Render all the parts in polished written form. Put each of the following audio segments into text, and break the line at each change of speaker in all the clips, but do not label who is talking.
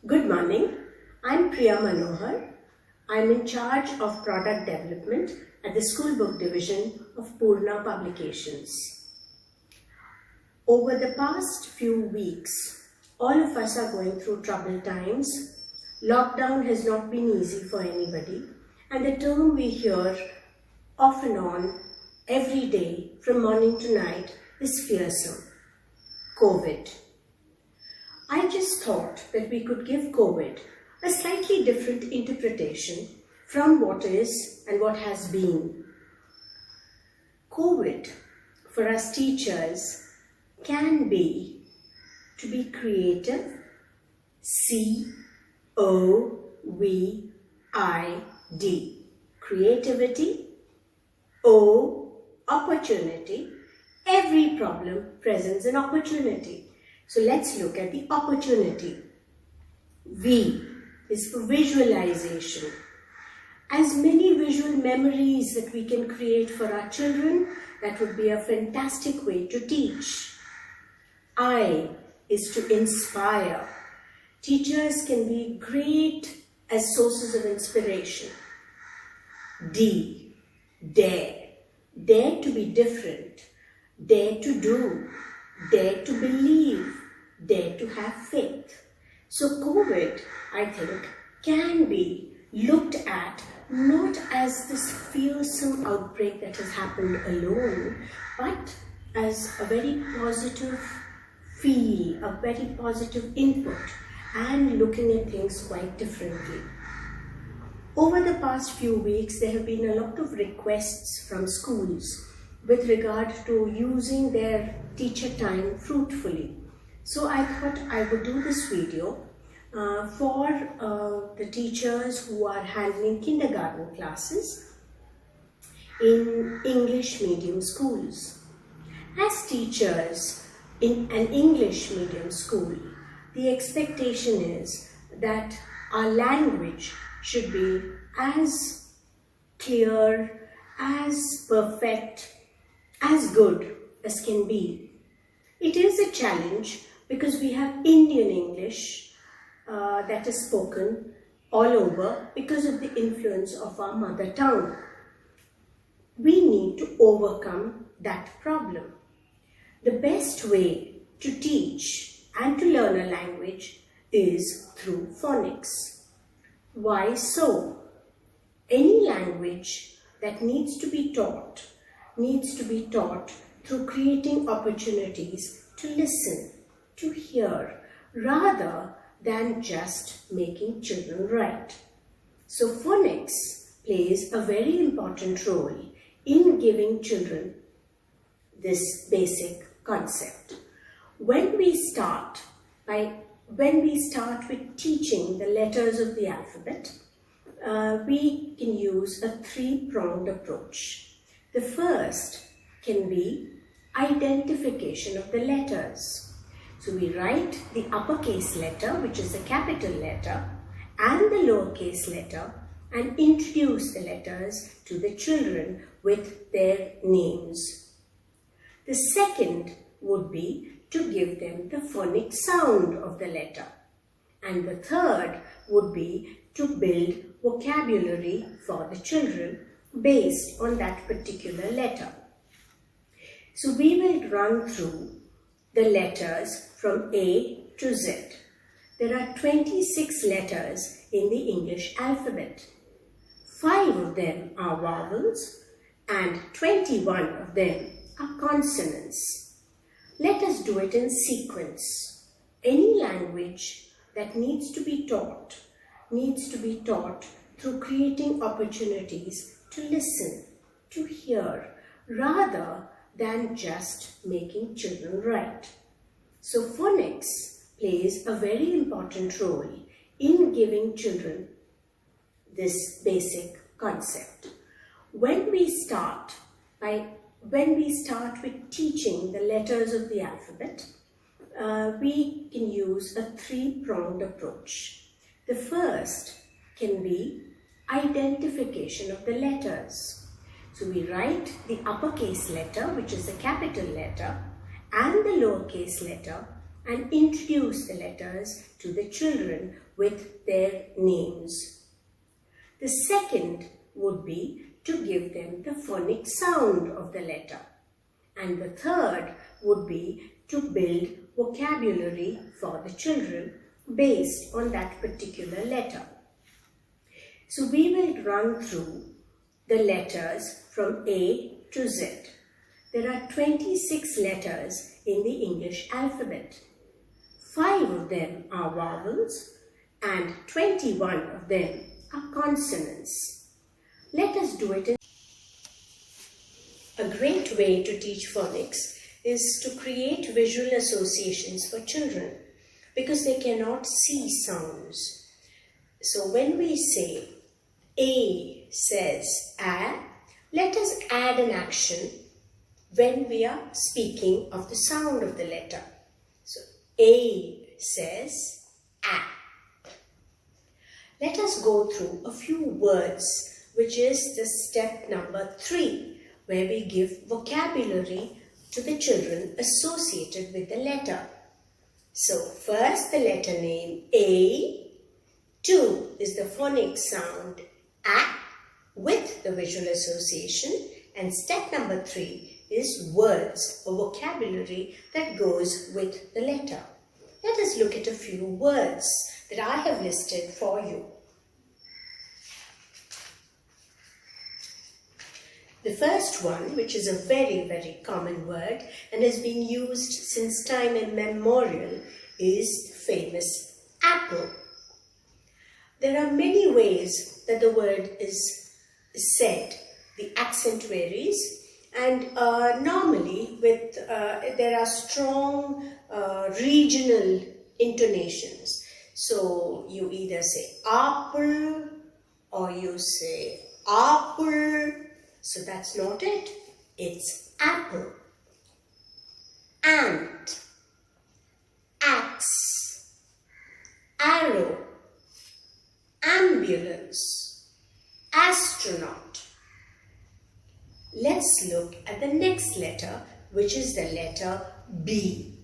Good morning. I'm Priya Manohar. I'm in charge of product development at the School Book Division of Purna Publications. Over the past few weeks, all of us are going through troubled times. Lockdown has not been easy for anybody, and the term we hear off and on every day from morning to night is fearsome. COVID. I just thought that we could give COVID a slightly different interpretation from what is and what has been. COVID, for us teachers, can be to be creative, C-O-V-I-D, creativity, O, opportunity. Every problem presents an opportunity. So let's look at the opportunity. V is for visualization. As many visual memories that we can create for our children, that would be a fantastic way to teach. I is to inspire. Teachers can be great as sources of inspiration. D, dare. Dare to be different. Dare to do. Dare to believe. Dare to have faith. So COVID, I think, can be looked at not as this fearsome outbreak that has happened alone, but as a very positive feel, a very positive input, and looking at things quite differently. Over the past few weeks, there have been a lot of requests from schools with regard to using their teacher time fruitfully. So I thought I would do this video for the teachers who are handling kindergarten classes in English medium schools. As teachers in an English medium school, the expectation is that our language should be as clear, as perfect, as good as can be. It is a challenge because we have Indian English that is spoken all over because of the influence of our mother tongue. We need to overcome that problem. The best way to teach and to learn a language is through phonics. Why so? Any language that needs to be taught through creating opportunities to listen, to hear, rather than just making children write. So phonics plays a very important role in giving children this basic concept. When we start with teaching the letters of the alphabet, we can use a three-pronged approach. The first can be identification of the letters. So we write the uppercase letter, which is the capital letter, and the lowercase letter, and introduce the letters to the children with their names. The second would be to give them the phonic sound of the letter. And the third would be to build vocabulary for the children based on that particular letter. So we will run through the letters from A to Z. There are 26 letters in the English alphabet. 5 of them are vowels and 21 of them are consonants. Let us do it in sequence. Any language that needs to be taught through creating opportunities to listen, to hear, rather than just making children write. So phonics plays a very important role in giving children this basic concept. When we start with teaching the letters of the alphabet, we can use a three-pronged approach. The first can be identification of the letters. So we write the uppercase letter, which is the capital letter, and the lowercase letter, and introduce the letters to the children with their names. The second would be to give them the phonic sound of the letter. And the third would be to build vocabulary for the children based on that particular letter. So we will run through the letters from A to Z. There are 26 letters in the English alphabet. 5 of them are vowels and 21 of them are consonants. Let us do it. A great way to teach phonics is to create visual associations for children because they cannot see sounds. So when we say A says A, let us add an action when we are speaking of the sound of the letter. So A says A. Let us go through a few words, which is the step number 3, where we give vocabulary to the children associated with the letter. So first the letter name A, 2 is the phonic sound A with the visual association, and step number 3 is words or vocabulary that goes with the letter. Let us look at a few words that I have listed for you. The first one, which is a very common word and has been used since time immemorial, is the famous apple. There are many ways that the word is said. The accent varies, and normally there are strong regional intonations. So you either say apple or you say apple. So that's not it. It's apple. Ant, axe, arrow, ambulance, astronaut. Let's look at the next letter, which is the letter B.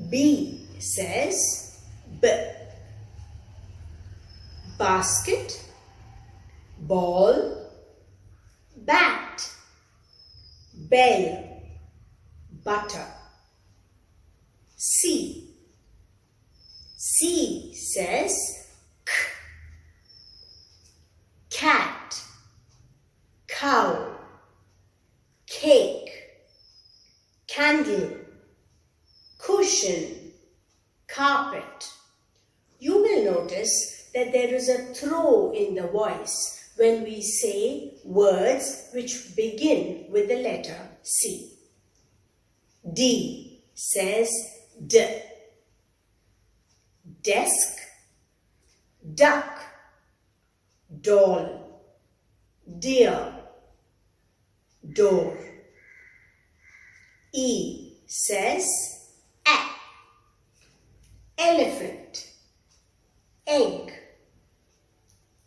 B says B. Basket, ball, bat, bell, butter. C. C says K. Cat, cow, cake, candle, cushion, carpet. You will notice that there is a throw in the voice when we say words which begin with the letter C. D says D. Desk, duck, doll, deer, door. E says A. Elephant, egg,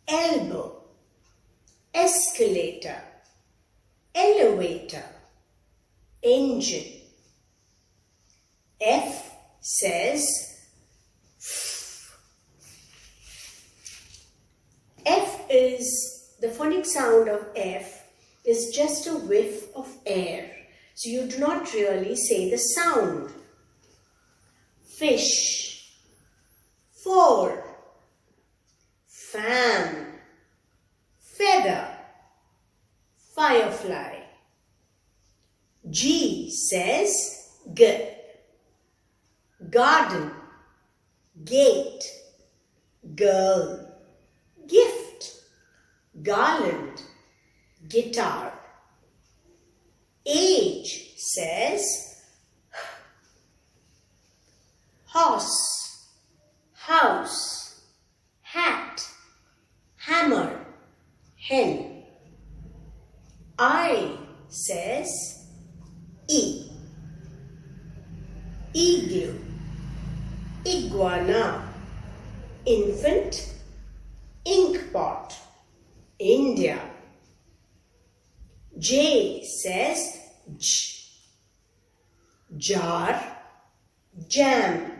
elbow, escalator, elevator, engine. F says F is, the phonic sound of F is just a whiff of air. So you do not really say the sound. Fish, 4, fan, feather, firefly. G says G. Garden, gate, girl, gift, garland, guitar. Age says horse, house, hat, hammer, hen. I says E. Igloo, iguana, infant, inkpot, India. J says J. Jar, jam,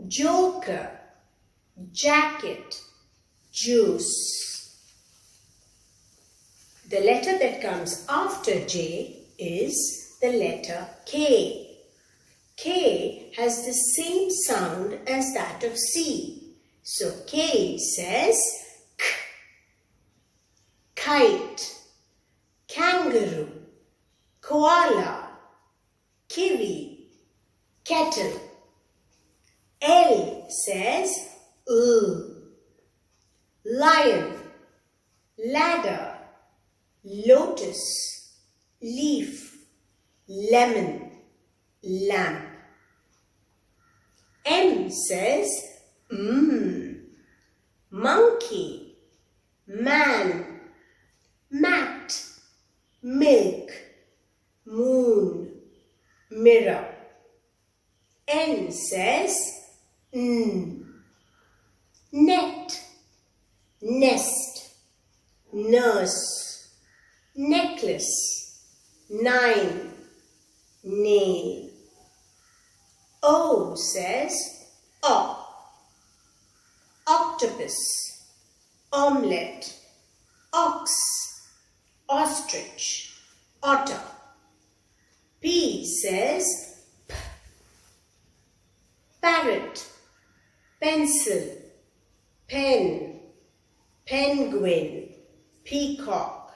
joker, jacket, juice. The letter that comes after J is the letter K. K has the same sound as that of C. So K says K, kite, kangaroo, koala, kiwi, kettle. L says lion, ladder, lotus, leaf, lemon, lamp. M says monkey, man, mat, milk, moon, mirror. N says net, nest, nurse, necklace, nine, nail. O says octopus, omelette, ox, ostrich, otter. P says parrot, pencil, pen, penguin, peacock.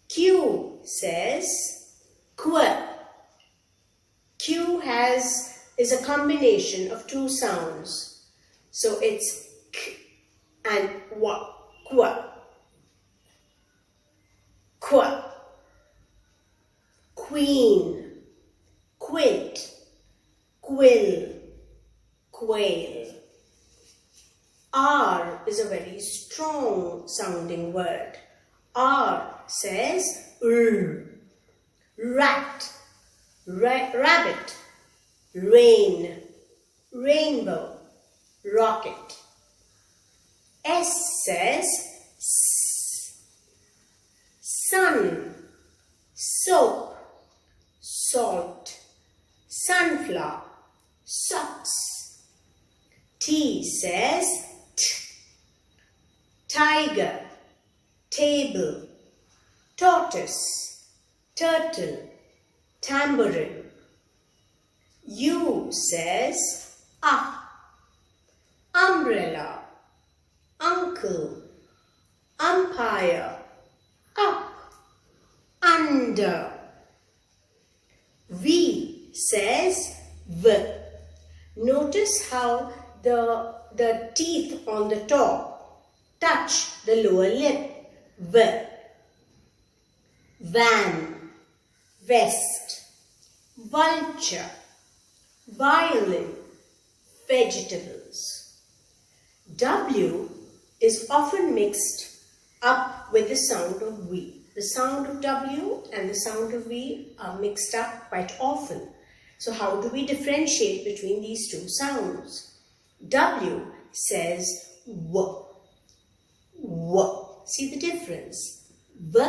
Q says quirk. Q is a combination of two sounds. So it's k and wa, qua. Qua. Queen, quint, quill, quail. R is a very strong sounding word. R says rat, rabbit, rain, rainbow, rocket. S says sun, soap, salt, sunflower, socks. T says tiger, table, tortoise, turtle, tambourine. U says umbrella, uncle, umpire, up, under. V says v. Notice how the teeth on the top touch the lower lip. V. Van, vest, vulture, violin, vegetables. W is often mixed up with the sound of V. The sound of W and the sound of V are mixed up quite often. So how do we differentiate between these two sounds? W says W. W. See the difference? V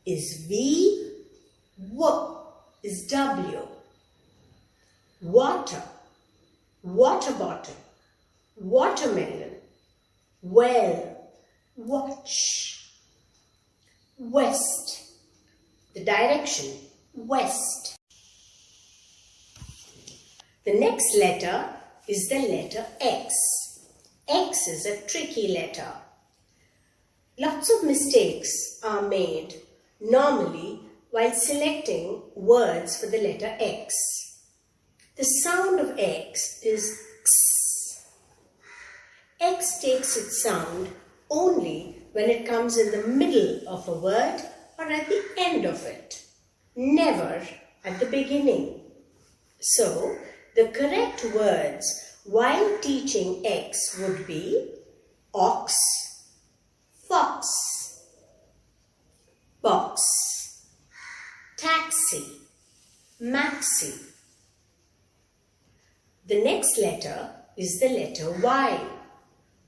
is V, W is W. Water, water bottle, watermelon, well, watch. West, the direction, west. The next letter is the letter X. X is a tricky letter. Lots of mistakes are made normally while selecting words for the letter X. The sound of X is X. X takes its sound only when it comes in the middle of a word or at the end of it, never at the beginning. So, the correct words while teaching X would be ox, fox, box, taxi, maxi. The next letter is the letter Y.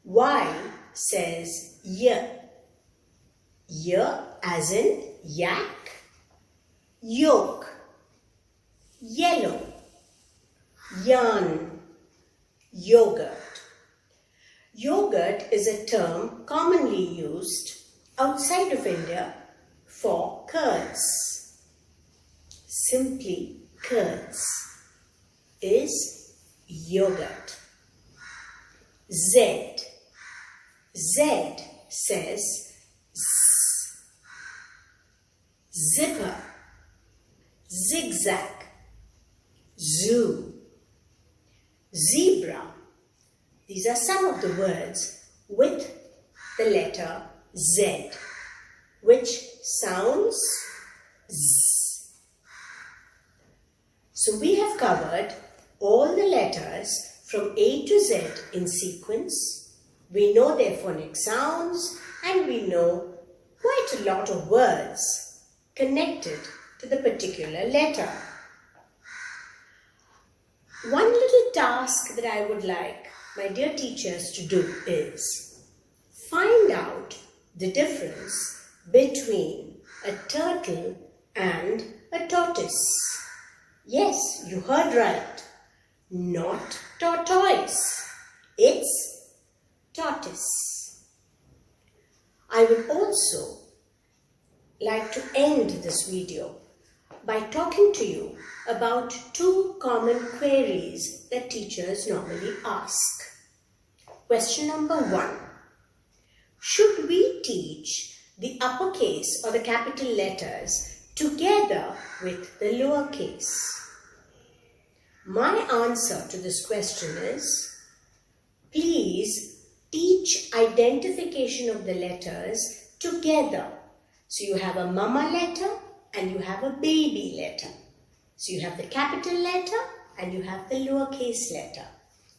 Y says y. Y as in yak, yolk, yellow, Yarn. Yogurt. Yogurt is a term commonly used outside of India for curds. Simply curds is yogurt. Z. Z says z. Zipper, zigzag, zoo, zebra. These are some of the words with the letter Z, which sounds z. So we have covered all the letters from A to Z in sequence. We know their phonic sounds and we know quite a lot of words connected to the particular letter. One little task that I would like my dear teachers to do is find out the difference between a turtle and a tortoise. Yes, you heard right. Not tortoise. It's tortoise. I would also like to end this video by talking to you about two common queries that teachers normally ask. Question number 1. Should we teach the uppercase or the capital letters together with the lowercase? My answer to this question is, please teach identification of the letters together. So you have a mama letter and you have a baby letter. So you have the capital letter and you have the lowercase letter.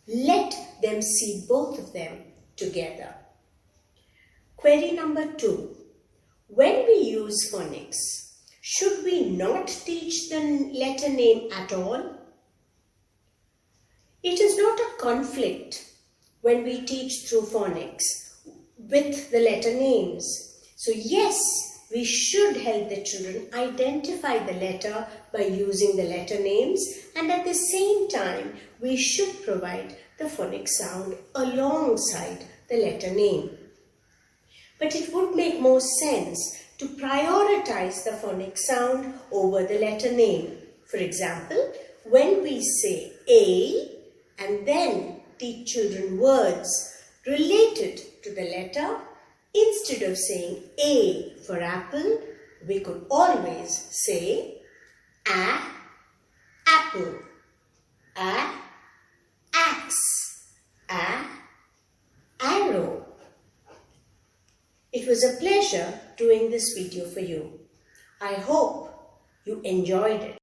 Let them see both of them together. Query number 2. When we use phonics, should we not teach the letter name at all? It is not a conflict when we teach through phonics with the letter names. So yes, we should help the children identify the letter by using the letter names, and at the same time we should provide the phonic sound alongside the letter name. But it would make more sense to prioritize the phonic sound over the letter name. For example, when we say A and then teach children words related to the letter, instead of saying A for apple, we could always say A, apple, A, axe, A, arrow. It was a pleasure doing this video for you. I hope you enjoyed it.